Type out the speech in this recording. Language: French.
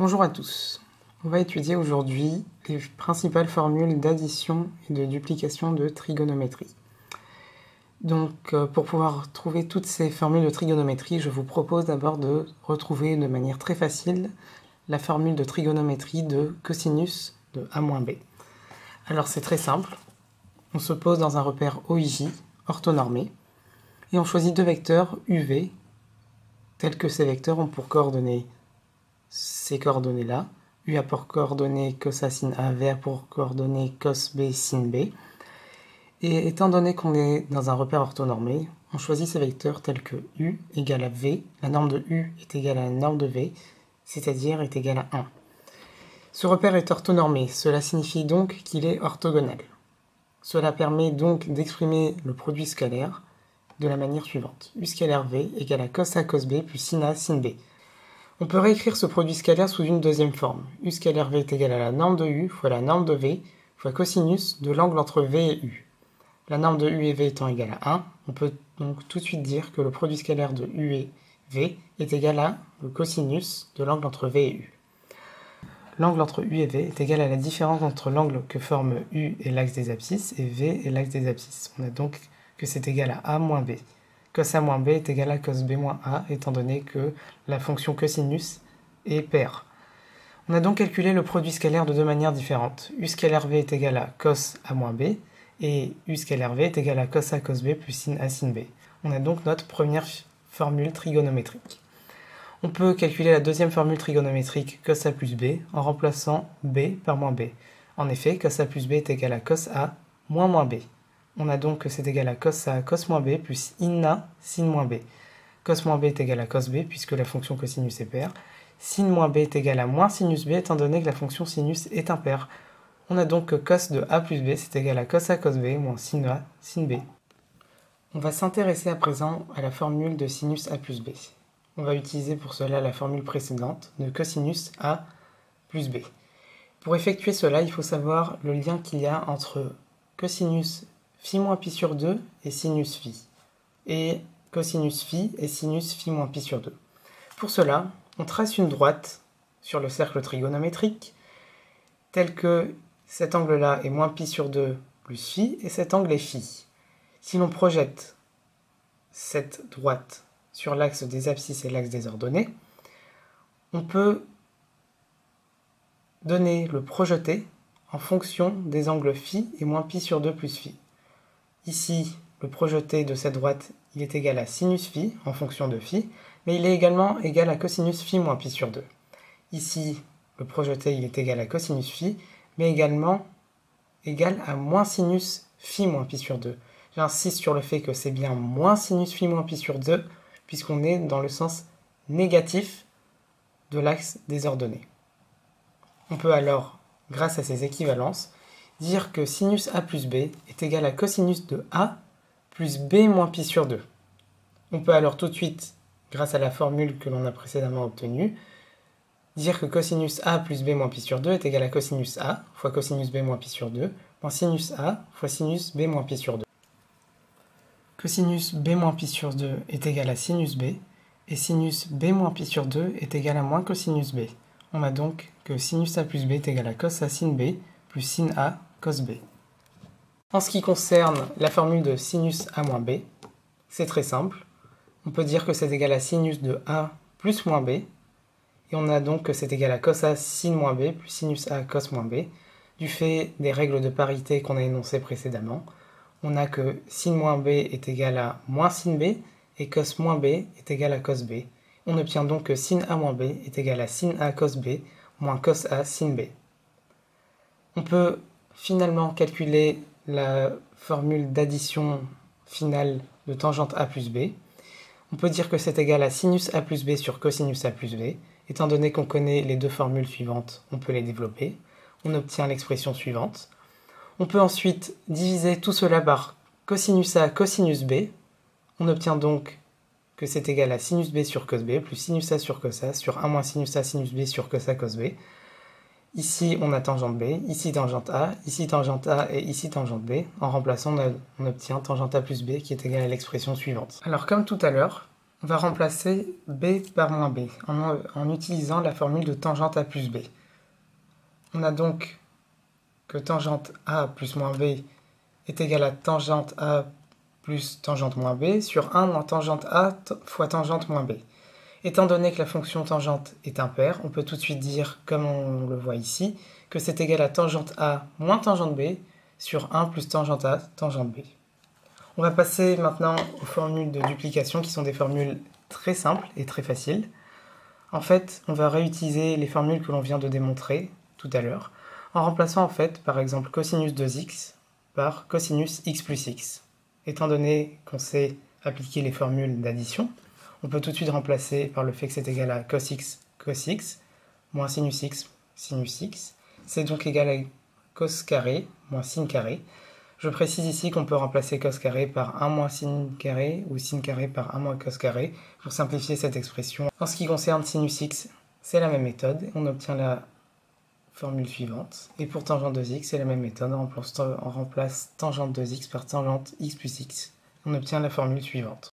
Bonjour à tous. On va étudier aujourd'hui les principales formules d'addition et de duplication de trigonométrie. Donc, pour pouvoir trouver toutes ces formules de trigonométrie, je vous propose d'abord de retrouver de manière très facile la formule de trigonométrie de cosinus de a moins b. Alors c'est très simple. On se pose dans un repère OIJ, orthonormé, et on choisit deux vecteurs UV, tels que ces vecteurs ont pour coordonnées ces coordonnées-là. U a pour coordonnées cos A sin A, V a pour coordonnées cos B sin B. Et étant donné qu'on est dans un repère orthonormé, on choisit ces vecteurs tels que U égale à V, la norme de U est égale à la norme de V, c'est-à-dire est égale à 1. Ce repère est orthonormé, cela signifie donc qu'il est orthogonal. Cela permet donc d'exprimer le produit scalaire de la manière suivante. U scalaire V égale à cos A cos B plus sin A sin B. On peut réécrire ce produit scalaire sous une deuxième forme. U scalaire V est égal à la norme de U fois la norme de V fois cosinus de l'angle entre V et U. La norme de U et V étant égale à 1, on peut donc tout de suite dire que le produit scalaire de U et V est égal à le cosinus de l'angle entre V et U. L'angle entre U et V est égal à la différence entre l'angle que forment U et l'axe des abscisses et V et l'axe des abscisses. On a donc que c'est égal à A moins B. Cos A moins B est égal à cos B moins A, étant donné que la fonction cosinus est paire. On a donc calculé le produit scalaire de deux manières différentes. U scalaire V est égal à cos A moins B, et U scalaire V est égal à cos A cos B plus sin A sin B. On a donc notre première formule trigonométrique. On peut calculer la deuxième formule trigonométrique cos A plus B en remplaçant B par moins B. En effet, cos A plus B est égal à cos A moins B. On a donc que c'est égal à cos A cos moins B plus in A sin moins B. Cos moins B est égal à cos B puisque la fonction cosinus est paire. Sin moins B est égal à moins sinus B étant donné que la fonction sinus est impaire. On a donc que cos de A plus B c'est égal à cos A cos B moins sin A sin B. On va s'intéresser à présent à la formule de sinus A plus B. On va utiliser pour cela la formule précédente de cosinus A plus B. Pour effectuer cela, il faut savoir le lien qu'il y a entre cosinus phi moins pi sur 2 et sinus phi, et cosinus phi et sinus phi moins pi sur 2. Pour cela, on trace une droite sur le cercle trigonométrique, tel que cet angle-là est moins pi sur 2 plus phi, et cet angle est phi. Si l'on projette cette droite sur l'axe des abscisses et l'axe des ordonnées, on peut donner le projeté en fonction des angles phi et moins pi sur 2 plus phi. Ici, le projeté de cette droite, il est égal à sinus phi en fonction de phi, mais il est également égal à cosinus phi moins pi sur 2. Ici, le projeté, il est égal à cosinus phi, mais également égal à moins sinus phi moins pi sur 2. J'insiste sur le fait que c'est bien moins sinus phi moins pi sur 2, puisqu'on est dans le sens négatif de l'axe des ordonnées. On peut alors, grâce à ces équivalences, dire que sinus A plus B est égal à cosinus de A plus B moins pi sur 2. On peut alors tout de suite, grâce à la formule que l'on a précédemment obtenue, dire que cosinus A plus B moins pi sur 2 est égal à cosinus A fois cosinus B moins pi sur 2 moins sinus A fois sinus B moins pi sur 2. Cosinus B moins pi sur 2 est égal à sinus B, et sinus B moins pi sur 2 est égal à moins cosinus B. On a donc que sinus A plus B est égal à cos A sin B plus sin A cos B. En ce qui concerne la formule de sinus A moins B, c'est très simple. On peut dire que c'est égal à sinus de A plus moins B, et on a donc que c'est égal à cos A sin moins B plus sinus A cos moins B, du fait des règles de parité qu'on a énoncées précédemment. On a que sin moins B est égal à moins sin B, et cos moins B est égal à cos B. On obtient donc que sin A moins B est égal à sin A cos B moins cos A sin B. On peut finalement calculer la formule d'addition finale de tangente A plus B. On peut dire que c'est égal à sinus A plus B sur cosinus A plus B. Étant donné qu'on connaît les deux formules suivantes, on peut les développer. On obtient l'expression suivante. On peut ensuite diviser tout cela par cosinus A cosinus B. On obtient donc que c'est égal à sinus B sur cos B plus sinus A sur cos A sur 1 moins sinus A sinus B sur cos A cos B. Ici, on a tangente B, ici tangente A et ici tangente B. En remplaçant, on obtient tangente A plus B qui est égal à l'expression suivante. Alors, comme tout à l'heure, On va remplacer b par moins b en utilisant la formule de tangente a plus b. On a donc que tangente a plus moins b est égal à tangente a plus tangente moins b sur 1 moins tangente a fois tangente moins b. Étant donné que la fonction tangente est impaire, on peut tout de suite dire, comme on le voit ici, que c'est égal à tangente a moins tangente b sur 1 plus tangente a tangente b. On va passer maintenant aux formules de duplication qui sont des formules très simples et très faciles. En fait, on va réutiliser les formules que l'on vient de démontrer tout à l'heure, en remplaçant en fait par exemple cosinus 2x par cosinus x plus x. Étant donné qu'on sait appliquer les formules d'addition, on peut tout de suite remplacer par le fait que c'est égal à cos x, moins sinus x, sinus x. C'est donc égal à cos carré moins sin carré. Je précise ici qu'on peut remplacer cos carré par 1 moins sin carré ou sin carré par 1 moins cos carré pour simplifier cette expression. En ce qui concerne sinus x, c'est la même méthode. On obtient la formule suivante. Et pour tangente 2x, c'est la même méthode. On remplace tangente 2x par tangente x plus x. On obtient la formule suivante.